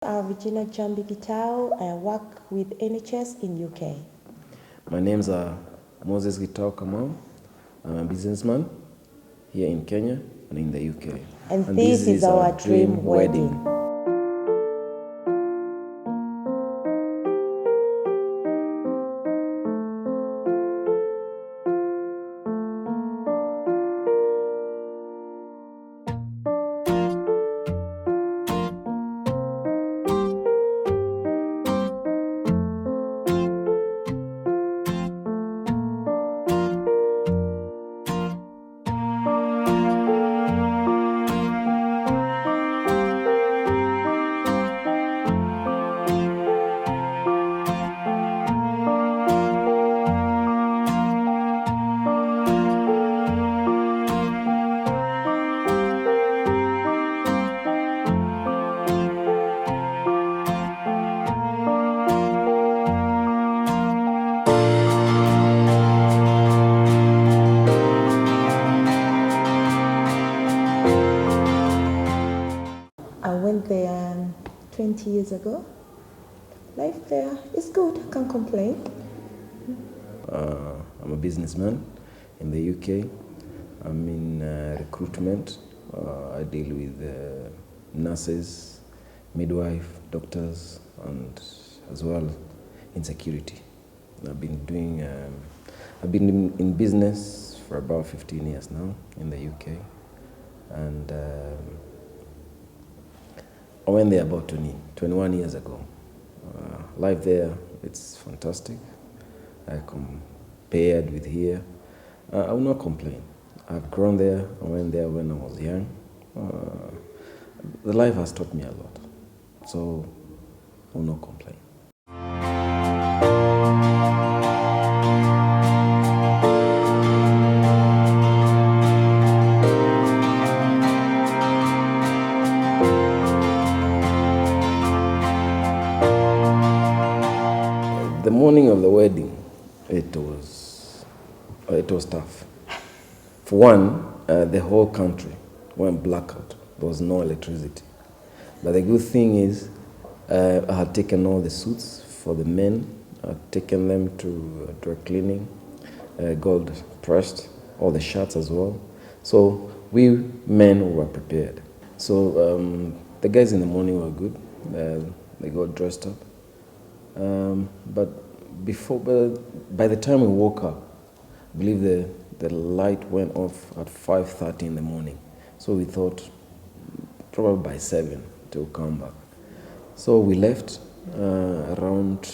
I'm Regina Njambi. I work with NHS in UK. My name's Moses Gitao Kamau. I'm a businessman here in Kenya and in the UK. And this is our dream wedding. I went there 20 years ago. Life there is good, I can't complain. I'm a businessman in the UK. I'm in recruitment. I deal with nurses, midwife, doctors, and as well in security. I've been in business for about 15 years now in the UK, and I went there about 21 years ago. Life there, it's fantastic. I compared with here. I will not complain. I've grown there. I went there when I was young. The life has taught me a lot. So I will not complain. The morning of the wedding, it was tough. For one, the whole country went blackout. There was no electricity. But the good thing is, I had taken all the suits for the men. I had taken them to dry cleaning, gold pressed, all the shirts as well. So we men were prepared. So the guys in the morning were good. They got dressed up. But by the time we woke up, I believe the light went off at 5:30 in the morning. So we thought probably by 7 to come back. So we left around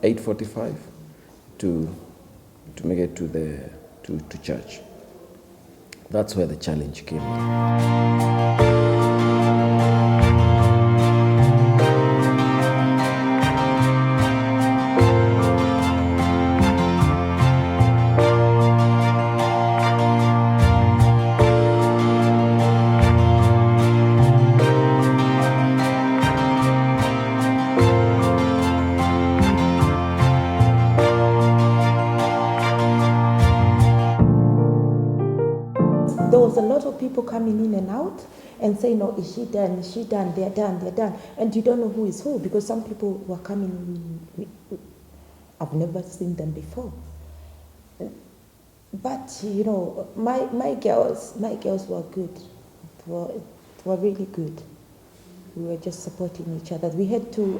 8:45 to make it to church. That's where the challenge came in. There was a lot of people coming in and out and saying, "No, is she done? Is she done? They're done, they're done." And you don't know who is who because some people were coming, I've never seen them before. But, you know, my girls were good. They were really good. We were just supporting each other. We had to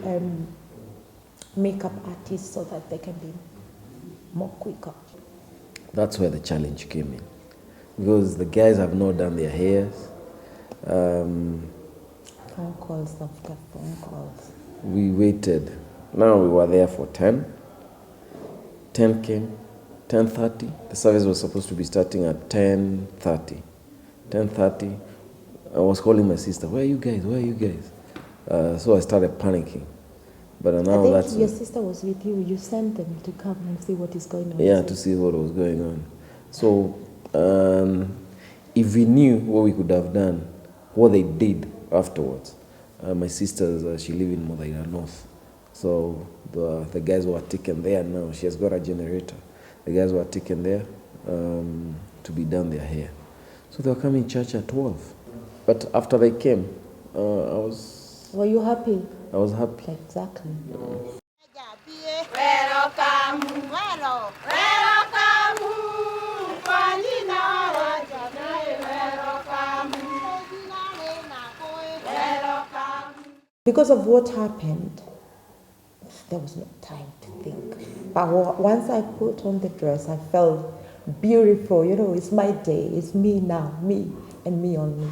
make up artists so that they can be more quicker. That's where the challenge came in. Because the guys have not done their hairs. Phone calls after phone calls. We waited. Now we were there for 10. 10 came, 10:30. The service was supposed to be starting at 10:30. 10:30, I was calling my sister, "Where are you guys? Where are you guys?" So I started panicking. But now I think your sister was with you. You sent them to come and see what is going on. Yeah, to see what was going on. So if we knew what we could have done, what they did afterwards. My sister, she lives in Modaira North. So the guys were taken there now. She has got a generator. The guys were taken there to be done their hair. So they were coming to church at 12. But after they came, Were you happy? I was happy. Exactly. Because of what happened, there was no time to think. But once I put on the dress, I felt beautiful. You know, it's my day. It's me now, me and me only.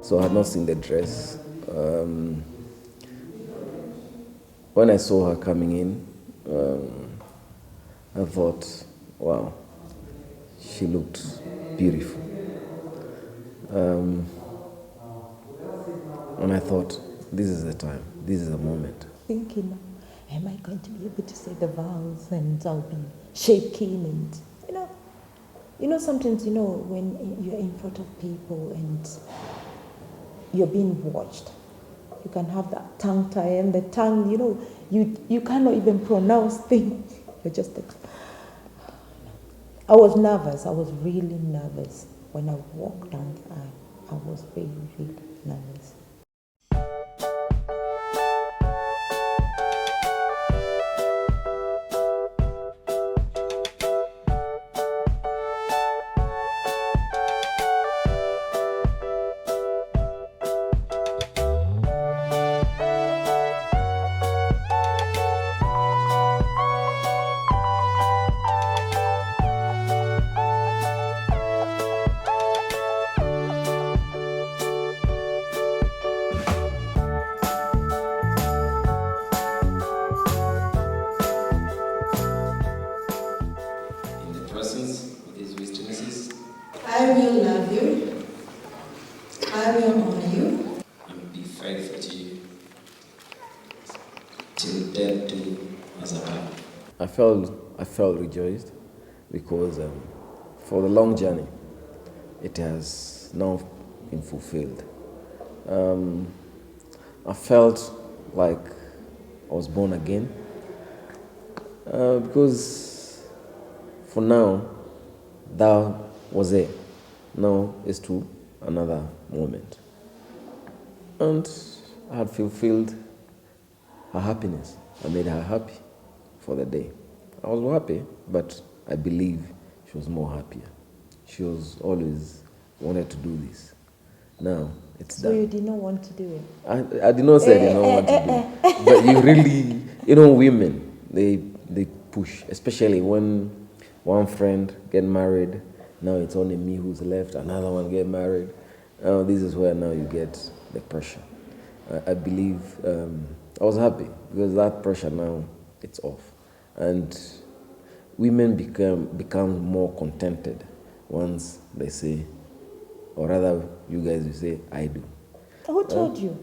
So I had not seen the dress. When I saw her coming in, I thought, wow, she looked beautiful. And I thought, this is the time, this is the moment. Thinking, am I going to be able to say the vows, and I'll be shaking, and sometimes, when you're in front of people and you're being watched, you can have that tongue tie, and the tongue, you cannot even pronounce things. You're just like, I was nervous. I was really nervous when I walked down the aisle. I was really, really nervous. you. And be faithful to you till death do us apart. I felt rejoiced because for the long journey, it has now been fulfilled. I felt like I was born again because for now, that was it. Now it's to another moment. And I had fulfilled her happiness. I made her happy for the day. I was happy, but I believe she was more happier. She was always wanted to do this. Now it's So done. you did not want to do it? I did not say I did not want to do it. But you really, women, they push, especially when one friend get married. Now it's only me who's left. Another one get married. This is where now you get the pressure. I believe I was happy because that pressure now it's off, and women become more contented once they say, or rather, you guys will say, "I do." Who told you?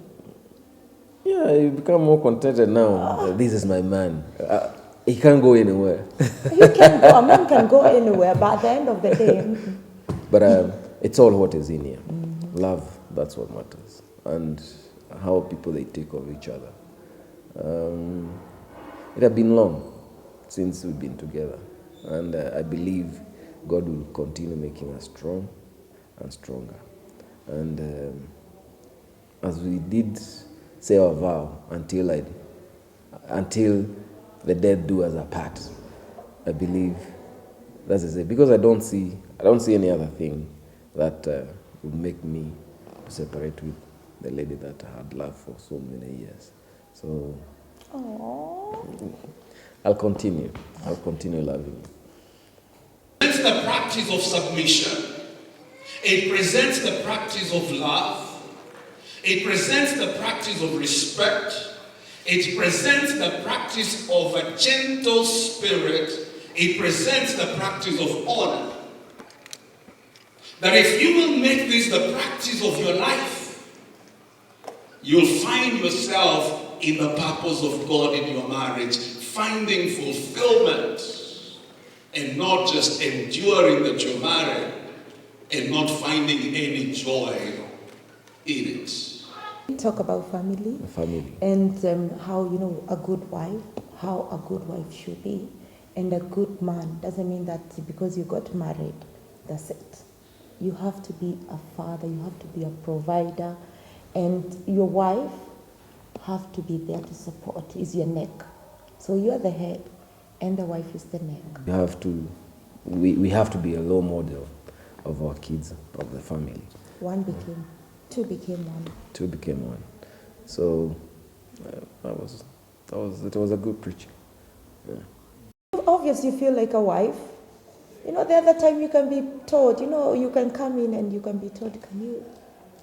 Yeah, you become more contented now. This is my man. He can't go anywhere. You can go. A man can go anywhere, but at the end of the day. But it's all what is in here. Love, that's what matters. And how people they take of each other. It had been long since we've been together. And I believe God will continue making us strong and stronger. And as we did say our vow until the death do us apart, I believe that's it. Because I don't see any other thing that would make me separate with the lady that I had loved for so many years. So I'll continue loving you. It's the practice of submission. It presents the practice of love. It presents the practice of respect. It presents the practice of a gentle spirit. It presents the practice of honor. That if you will make this the practice of your life, you'll find yourself in the purpose of God in your marriage, finding fulfillment and not just enduring that you're married and not finding any joy in it. Talk about family. Family. And how, a good wife should be. And a good man doesn't mean that because you got married, that's it. You have to be a father, you have to be a provider, and your wife have to be there to support, is your neck. So you're the head, and the wife is the neck. We have to be a role model of our kids, of the family. Two became one. Two became one. So it was a good preaching. Yeah. Obviously, you feel like a wife. The other time you can be told, you can come in and you can be told,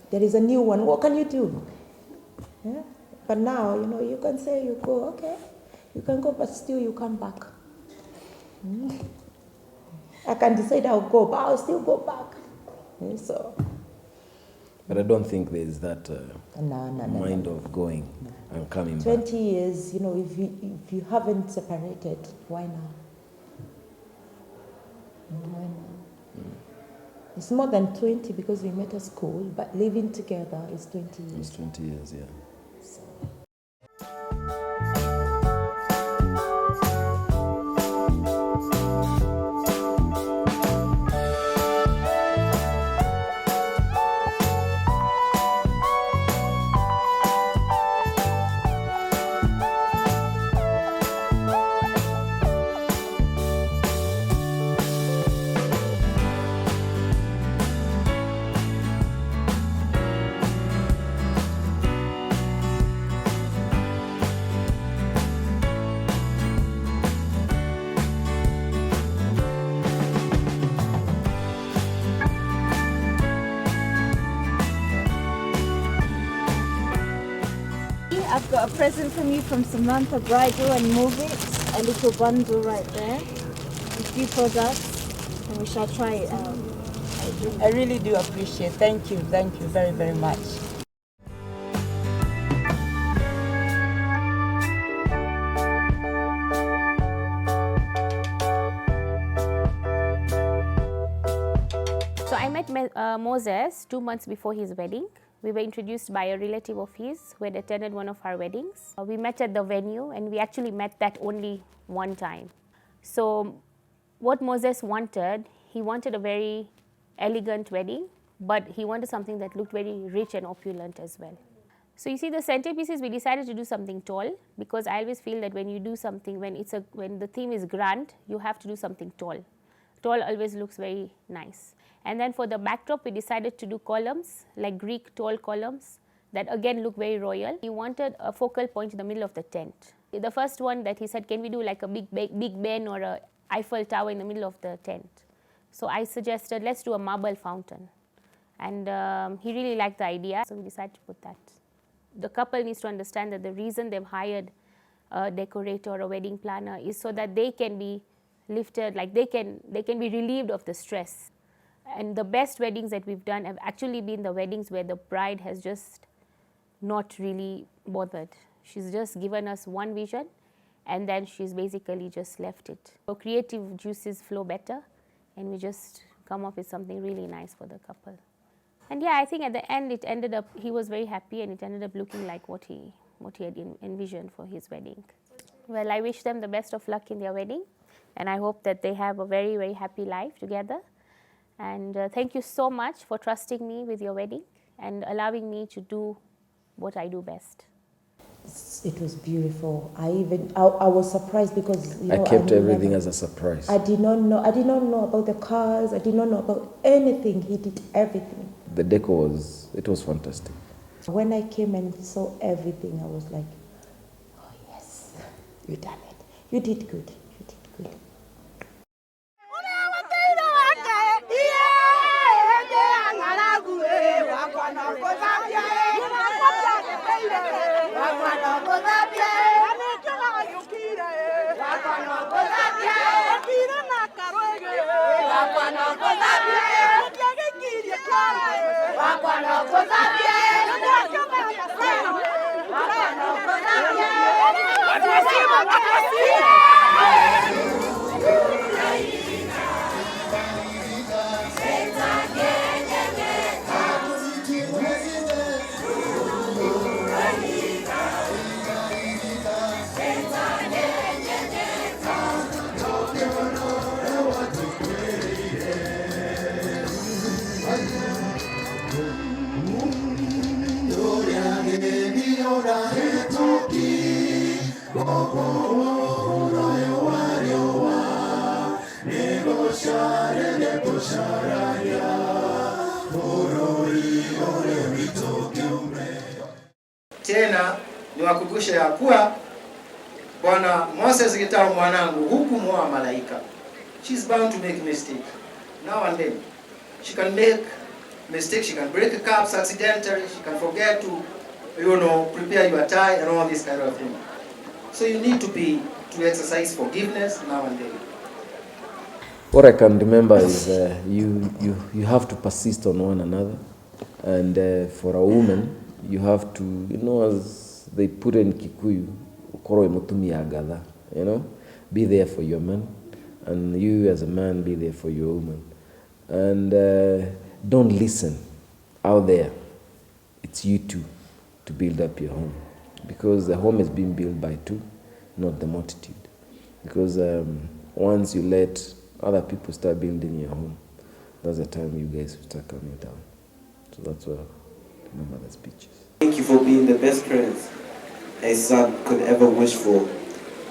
there is a new one, what can you do? Yeah? But now, you can say, you go, okay, you can go, but still you come back. I can decide I'll go, but I'll still go back. Yeah, so. But I don't think there's that mind of going and coming 20 back. years, if you haven't separated, why now? Why now? It's more than 20 because we met at school, but living together is 20 years. It's 20 years, yeah. So. I've got a present from you from Samantha Bridal and Move It, a little bundle right there, a few products, and we shall try it out. I really do appreciate. Thank you very, very much. met Moses 2 months before his wedding. We were introduced by a relative of his who had attended one of our weddings. We met at the venue, and we actually met that only one time. So what Moses wanted, he wanted a very elegant wedding, but he wanted something that looked very rich and opulent as well. So you see, the centerpieces, we decided to do something tall, because I always feel that when you do something, when the theme is grand, you have to do something tall. Tall always looks very nice. And then for the backdrop, we decided to do columns, like Greek tall columns, that again look very royal. He wanted a focal point in the middle of the tent. The first one that he said, can we do like a Big Ben or a Eiffel Tower in the middle of the tent? So I suggested, let's do a marble fountain. And he really liked the idea, so we decided to put that. The couple needs to understand that the reason they've hired a decorator or a wedding planner is so that they can be lifted, like they can be relieved of the stress. And the best weddings that we've done have actually been the weddings where the bride has just not really bothered. She's just given us one vision, and then she's basically just left it. So creative juices flow better, and we just come up with something really nice for the couple. And yeah, I think at the end it ended up, he was very happy, and it ended up looking like what he had envisioned for his wedding. Well, I wish them the best of luck in their wedding, and I hope that they have a very, very happy life together. And thank you so much for trusting me with your wedding and allowing me to do what I do best. It was beautiful. I was surprised because I kept everything as a surprise. I did not know about the cars. I did not know about anything. He did everything. The decor was fantastic. When I came and saw everything, I was like, oh yes, you done it. You did good. You did good. Tena niwakumbushe ya kuwa Bwana Moses Gitau mwanangu hukumuoa malaika. She's bound to make mistake. Now and then. She can make mistakes, she can break cups accidentally, she can forget to, prepare your tie and all this kind of thing. So you need to exercise forgiveness now and then. What I can remember is you have to persist on one another, and for a woman you have to, as they put in Kikuyu, be there for your man, and you as a man be there for your woman, and don't listen out there. It's you two to build up your home, because the home is being built by two, not the multitude. Because once you let other people start building your home, that's the time you guys will start coming down. So that's what I remember the speeches. Thank you for being the best parents a son could ever wish for.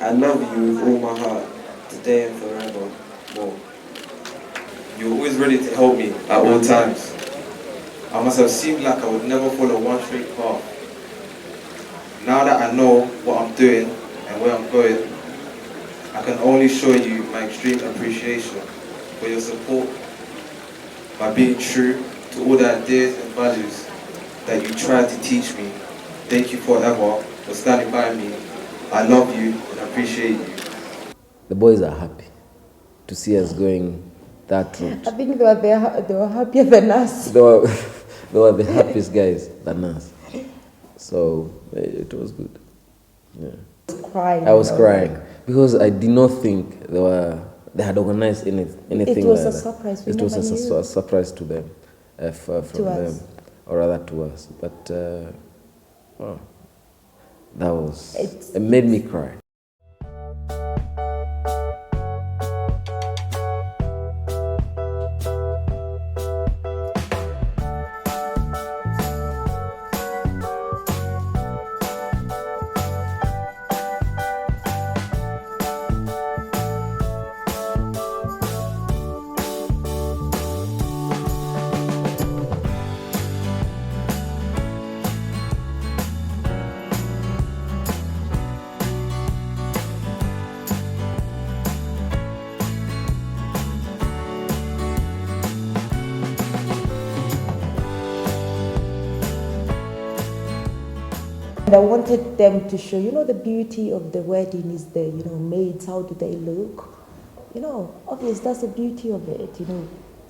I love you with all my heart, today and forever more. You're always ready to help me at all times. I must have seemed like I would never follow one straight path. Now that I know what I'm doing and where I'm going, I can only show you my extreme appreciation for your support by being true to all the ideas and values that you tried to teach me. Thank you forever for standing by me. I love you and appreciate you. The boys are happy to see us going that route. I think they were happier than us. They were the happiest guys than us. So it was good. Yeah. I was crying because I did not think they had organized anything. It was like a surprise. It was a surprise to them. from To them, us. or rather to us. But wow, that was, It's- it made me cry. And I wanted them to show, the beauty of the wedding is the, maids, how do they look? Obviously that's the beauty of it,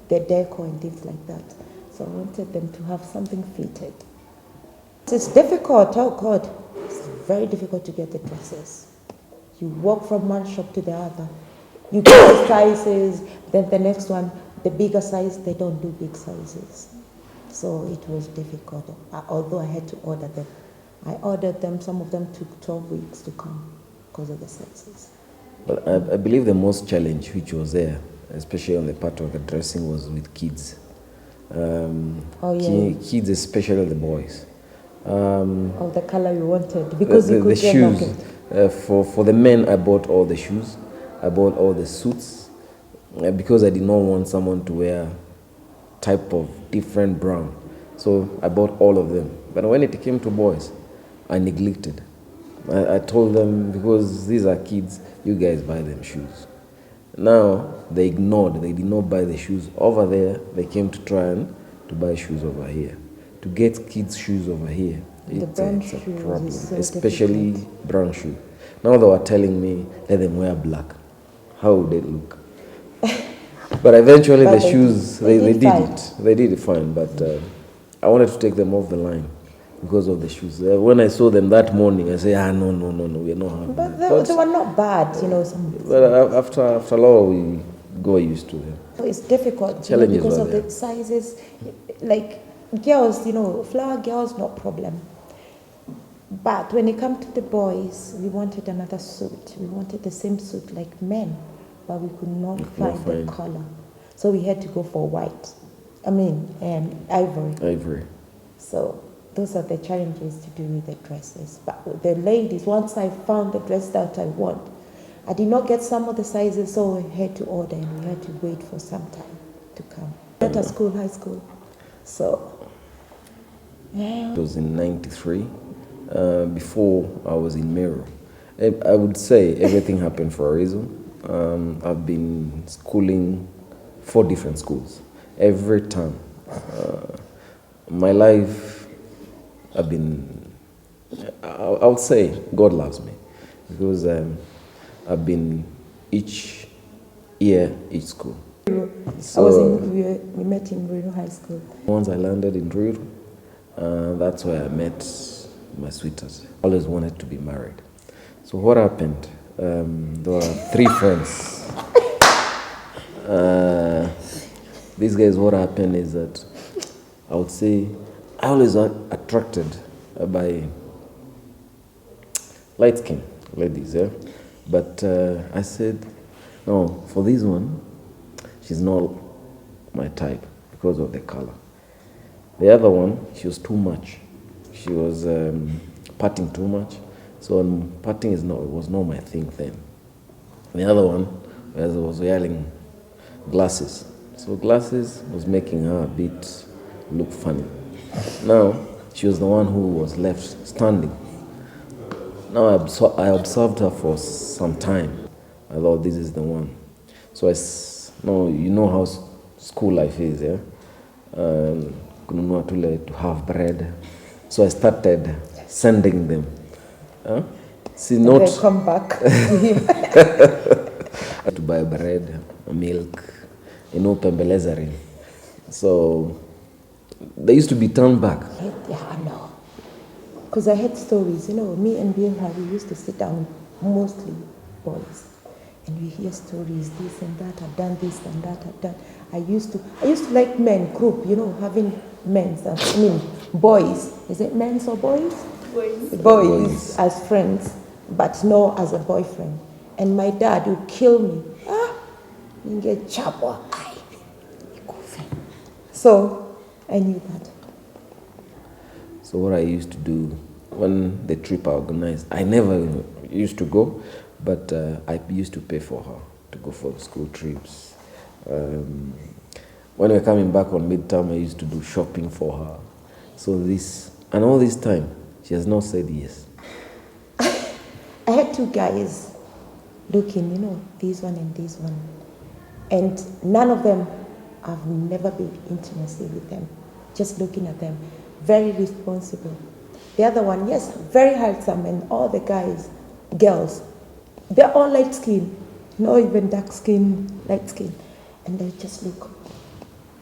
the decor and things like that. So I wanted them to have something fitted. It's difficult, oh God, it's very difficult to get the dresses. You walk from one shop to the other. You get the sizes, then the next one, the bigger size, they don't do big sizes. So it was difficult, although I had to order them. I ordered them, some of them took 12 weeks to come because of the sizes. But I believe the most challenge which was there, especially on the part of the dressing, was with kids. Kids, especially the boys. Of the color you wanted, because you could the get shoes. okay. For the men, I bought all the shoes. I bought all the suits because I did not want someone to wear type of different brown. So I bought all of them. But when it came to boys, I neglected. I told them, because these are kids, you guys buy them shoes. Now they ignored, they did not buy the shoes over there. They came to try and to buy shoes over here. To get kids' shoes over here, it's a problem, so especially difficult. brown shoe. Now they were telling me, let them wear black. How would they look? But eventually But the shoes, they did fine. it. They did it fine, but I wanted to take them off the line because of the shoes. When I saw them that morning, I said, no, we're not having But that. they were not bad, But after a while, we got used to them. It's difficult Challenges because were of there. the sizes. Like girls, flower girls, no problem. But when it comes to the boys, we wanted another suit. We wanted the same suit like men, but we could not find the color. So we had to go for white. Ivory. Ivory. So those are the challenges to do with the dresses. But with the ladies, once I found the dress that I want, I did not get some of the sizes, so I had to order and we had to wait for some time to come. Not at school, high school. So, yeah. It was in 93, before I was in Mero. I would say everything happened for a reason. I've been schooling 4 different schools. Every time. My life, I would say God loves me because I've been each year, each school. So, we met in Ruiru High School. Once I landed in Ruiru, that's where I met my sweetheart. Always wanted to be married. So what happened? There were 3 friends. These guys, what happened is that I would say I always attracted by light-skinned ladies, yeah? But I said, no, for this one, she's not my type because of the color. The other one, she was too much. She was partying too much. So partying was not my thing then. The other one was wearing glasses. So glasses was making her a bit look funny. Now, she was the one who was left standing. Now I observed her for some time. I thought this is the one. So you know how school life is, yeah? To have bread. So I started sending them. They come back. To buy bread, milk, pembelezering. So they used to be turned back. Yeah, I know. Because I had stories, me and Bianca, we used to sit down, mostly boys. And we hear stories, this and that, I've done this and that, I've done. I used to like men group, having boys. Is it men or boys? Boys as friends, but no as a boyfriend. And my dad would kill me. So I knew that. So what I used to do when the trip I organized, I never used to go, but I used to pay for her to go for school trips. When we're coming back on midterm, I used to do shopping for her. So all this time, she has not said yes. I had two guys looking, this one and this one. And none of them, I've never been intimacy with them. Just looking at them, very responsible. The other one, yes, very handsome, and all the guys, girls, they're all light skin, not even dark skin, light skin. And they just look,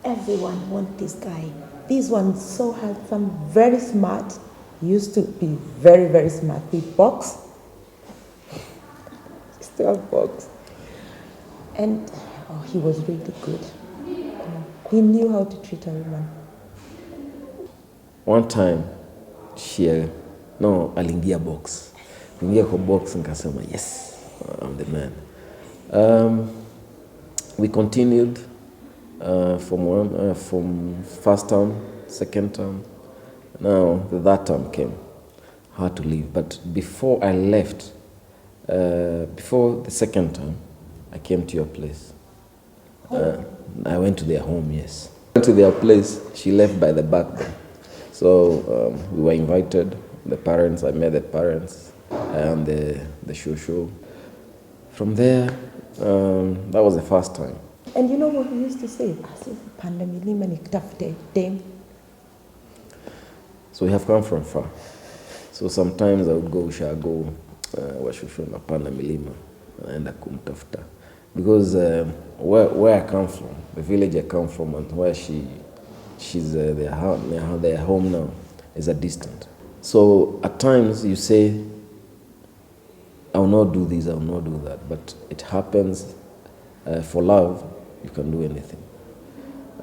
everyone wants this guy. This one's so handsome, very smart, used to be very, very smart. We box, still box. And he was really good. He knew how to treat a woman. One time, aliingia box. Kuingia kwa box nikasema, yes, I'm the man. We continued from first term, second term. Now the third term came. I had to leave. But before I left, before the second term, I came to your place. I went to their home, yes. I went to their place. She left by the back door. So we were invited, the parents, I met the parents and the shushu. From there, that was the first time. And you know what we used to say? So we have come from far. So sometimes I would go Ushago, washushu na panda milima, naenda kumtafuta. Because where I come from, the village I come from, and where their home now is a distant. So at times you say, I will not do this, I will not do that. But it happens. For love, you can do anything.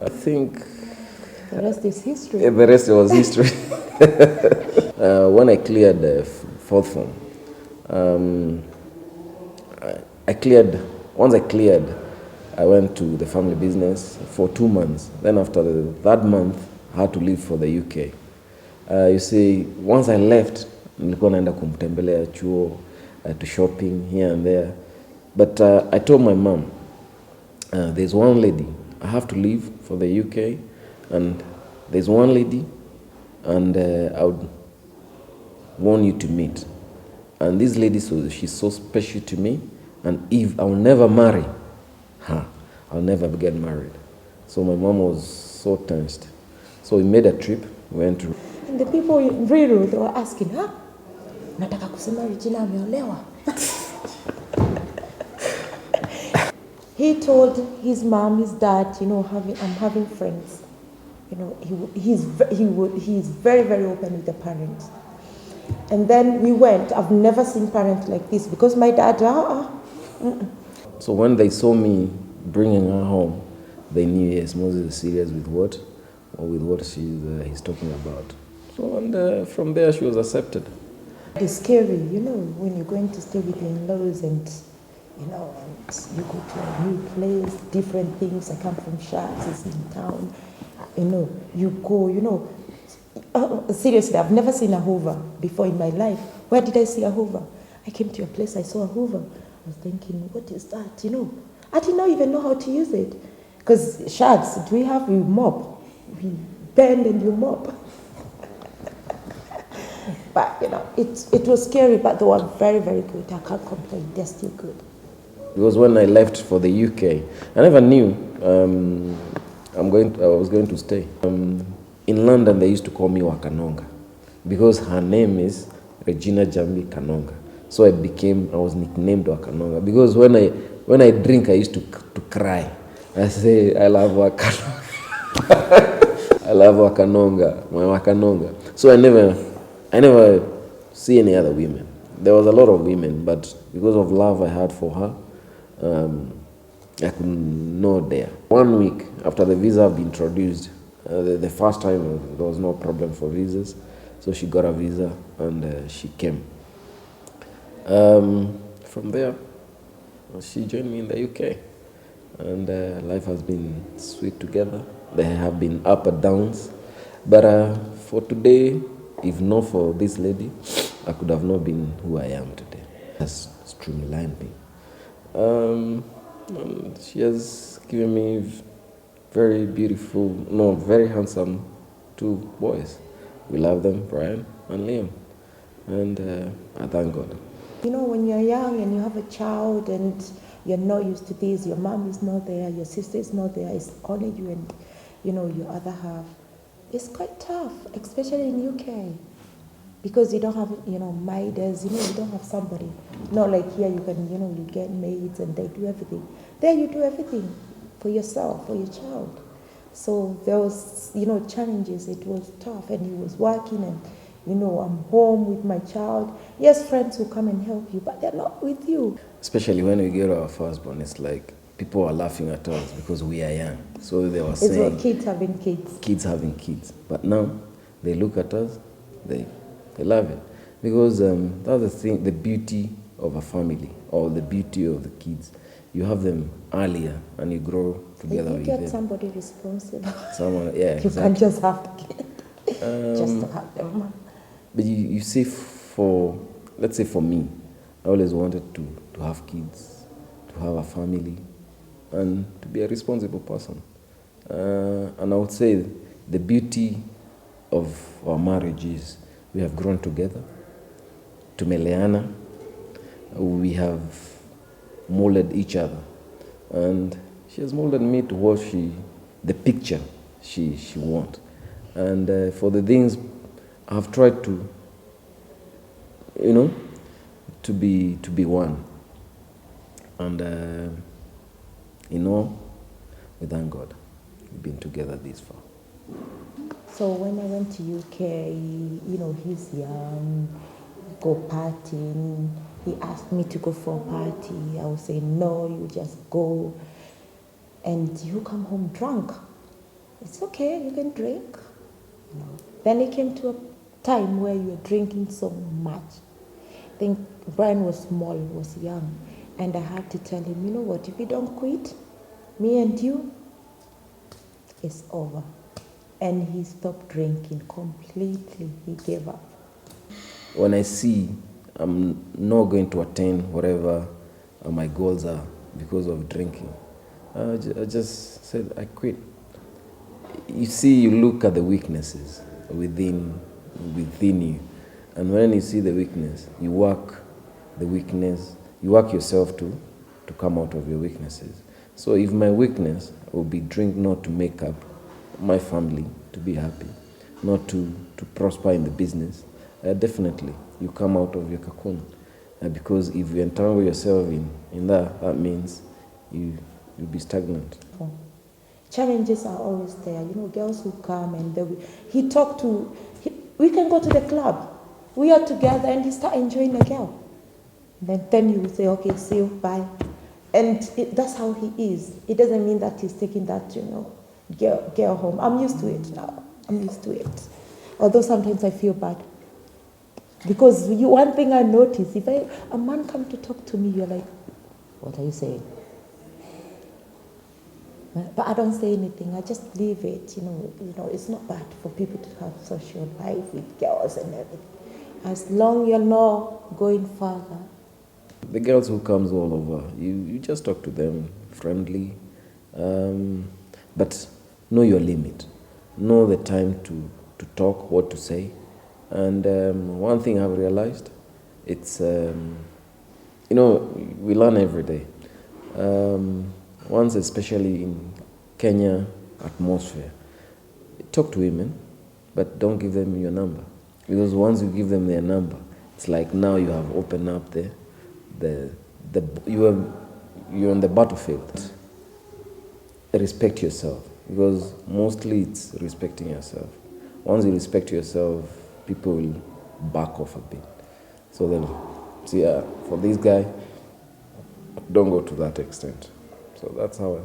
I think the rest is history. The rest was history. When I cleared the fourth form, once I cleared, I went to the family business for 2 months. Then after that month, I had to leave for the UK. You see, once I left, nilikuwa naenda kumtembelea chuo, to shopping here and there. But I told my mom, there's one lady, I have to leave for the UK, and there's one lady, and I would want you to meet. And this lady, she's so special to me, and if I will never marry her, I'll never get married. So my mom was so tensed. So we made a trip, we went to... And the people in Riru, they were asking, nataka kusema Regina ameolewa. He told his mom, his dad, I'm having friends. He's very, very open with the parents. And then we went. I've never seen parents like this because my dad, So when they saw me bringing her home, they knew, yes, Moses is serious with what he's talking about. So and from there she was accepted. It's scary, when you're going to stay with your in-laws and and you go to a new place, different things. I come from Sharks, it's in town. You go, seriously, I've never seen a Hoover before in my life. Where did I see a Hoover? I came to a place, I saw a Hoover. I was thinking, what is that? I did not even know how to use it. Because Sharks, we mop. We bend and you mop. But, it was scary, but they were very, very good. I can't complain, they're still good. Because when I left for the UK, I never knew I was going to stay. In London, they used to call me Wakanonga because her name is Regina Njambi Kanonga. So I was nicknamed Wakanonga because when I drink, I used to cry. I say, I love Wakanonga. I love Wakanonga, my Wakanonga. So I never see any other women. There was a lot of women, but because of love I had for her, I could not dare. 1 week after the visa had been introduced, the first time there was no problem for visas, so she got a visa and she came. From there, she joined me in the UK, and life has been sweet together. There have been up and downs, but for today, if not for this lady, I could have not been who I am today. Has streamlined me. And she has given me very beautiful, no, very handsome 2 boys. We love them, Brian and Liam, and I thank God. You know, when you're young and you have a child and you're not used to this, your mom is not there, your sister is not there, it's only you and, you know, your other half. It's quite tough, especially in UK, because you don't have, you know, maids, you know, you don't have somebody. Not like here, you can, you know, you get maids and they do everything. There you do everything for yourself, for your child. So there was, you know, challenges. It was tough, and he was working, and, you know, I'm home with my child. Yes, friends will come and help you, but they're not with you. Especially when we get our firstborn, it's like people are laughing at us because we are young. So they were saying, it's kids having kids. Kids having kids. But now they look at us, they love it. Because that's the thing, the beauty of a family, or the beauty of the kids. You have them earlier and you grow together with them. You get somebody responsible. Someone, yeah, You exactly. can't just have the kid. Just to have them. But you see, let's say for me, I always wanted to have kids, to have a family, and to be a responsible person. And I would say the beauty of our marriage is we have grown together, tumeleana, we have molded each other, and she has molded me to what the picture she wants. And for the things I've tried to, you know, to be one. And you know, we thank God. We've been together this far. So when I went to UK, you know, he's young, go partying. He asked me to go for a party. I would say, no, you just go. And you come home drunk. It's okay, you can drink. You know. Then it came to a time where you were drinking so much. I think Brian was small, was young. And I had to tell him, you know what, if you don't quit, me and you, it's over. And he stopped drinking completely. He gave up. When I see I'm not going to attain whatever my goals are because of drinking, I just said, I quit. You see, you look at the weaknesses within you. And when you see the weakness, you work the weakness, you work yourself to come out of your weaknesses. So if my weakness will be drink not to make up my family, to be happy, not to prosper in the business, definitely you come out of your cocoon. Because if you entangle yourself in that means you'll be stagnant. Challenges are always there. You know, girls who come and we can go to the club. We are together and he start enjoying a girl. Then you will say, okay, see you, bye. And that's how he is. It doesn't mean that he's taking that, you know, girl home. I'm used to it now. I'm used to it. Although sometimes I feel bad. Because one thing I notice, if a man come to talk to me, you're like, what are you saying? But I don't say anything. I just leave it. You know, it's not bad for people to have social life with girls and everything. As long you're not going further. The girls who comes all over, you just talk to them friendly, but know your limit. Know the time to talk, what to say. And one thing I've realized, it's, you know, we learn every day. Once, especially in Kenya atmosphere, talk to women, but don't give them your number. Because once you give them their number, it's like now you have opened up you're on the battlefield. Respect yourself, because mostly it's respecting yourself. Once you respect yourself, people will back off a bit. So then, for this guy, don't go to that extent. So that's how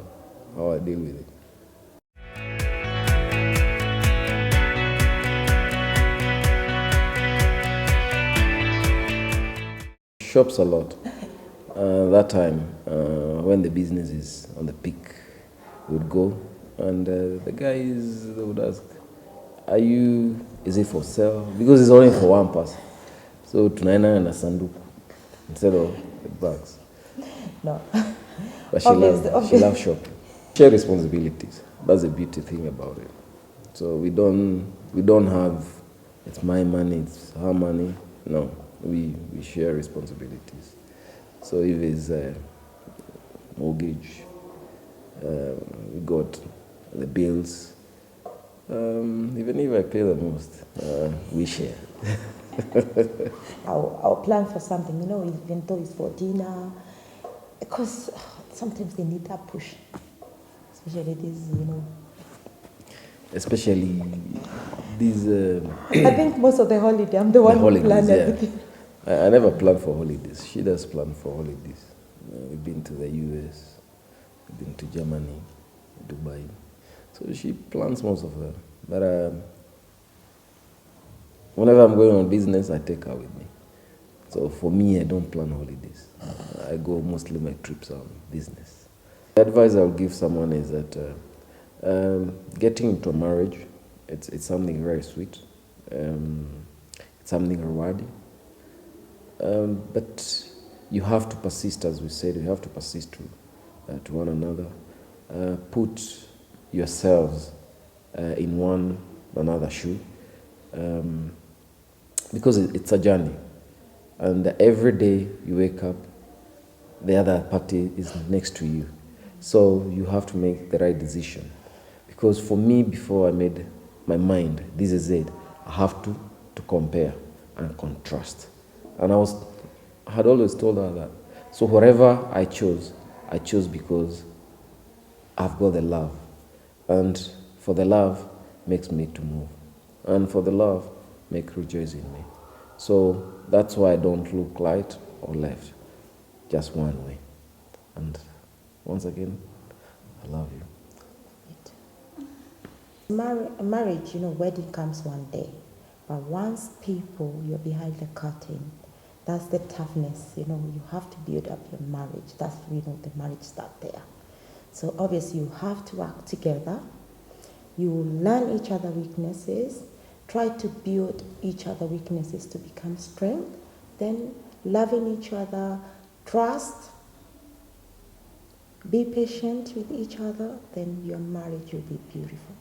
I deal with it. Shops a lot. That time, when the business is on the peak, we would go, and the guys, they would ask, is it for sale? Because it's only for one person. So tunaenda na sanduku instead of the bags. No. But she loves shopping. Share responsibilities. That's the beauty thing about it. So we don't have, it's my money, it's her money. No, we share responsibilities. So if it's a mortgage, we got the bills. Even if I pay the most, we share. I'll plan for something, even though it's for dinner, because sometimes they need that push, especially these, Especially these. I think most of the holiday, I'm the one who plans everything. I never plan for holidays. She does plan for holidays. We've been to the US, we've been to Germany, Dubai. So she plans most of them. But whenever I'm going on business, I take her with me. So for me, I don't plan holidays. I go mostly my trips on business. The advice I'll give someone is that getting into a marriage, it's something very sweet. It's something rewarding. But you have to persist, as we said, you have to persist to one another. Put yourselves in one another's shoe. Because it's a journey. And every day you wake up, the other party is next to you. So you have to make the right decision. Because for me, before I made my mind, this is it, I have to compare and contrast. And I had always told her that. So whatever I chose because I've got the love. And for the love makes me to move. And for the love make rejoice in me. So that's why I don't look right or left, just one way. And once again, I love you. Marriage, wedding comes one day. But once you're behind the curtain, that's the toughness, you have to build up your marriage. That's, the marriage start there. So obviously you have to work together. You will learn each other's weaknesses, try to build each other's weaknesses to become strength, then loving each other, trust, be patient with each other, then your marriage will be beautiful.